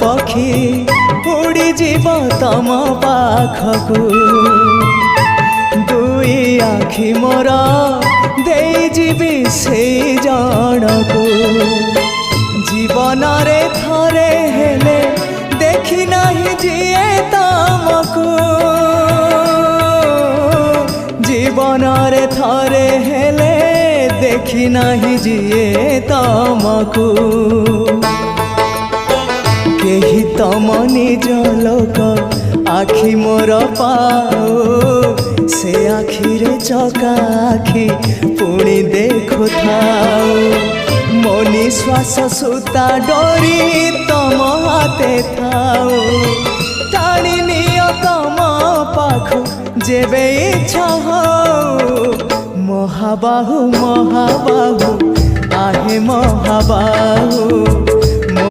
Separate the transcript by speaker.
Speaker 1: पक्षी उड़ी जीव तम पाखकू दुई आखि मोर देई जीवी से जनकू जीवन रे थरे हेले देखी नहीं जिए तमकू जीवन रे थरे हेले देखी नहीं जिए तमकू केही तम निज लोक आखि मोर पाओ से आखि रे चका आखि पुणी देखु थाओ मो निश्वास सुता डोरी तम हाथे थाओ टाणी नियो तम पाखु जेबे इच्छा हो महाबाहु महाबाहु आहे महाबाहु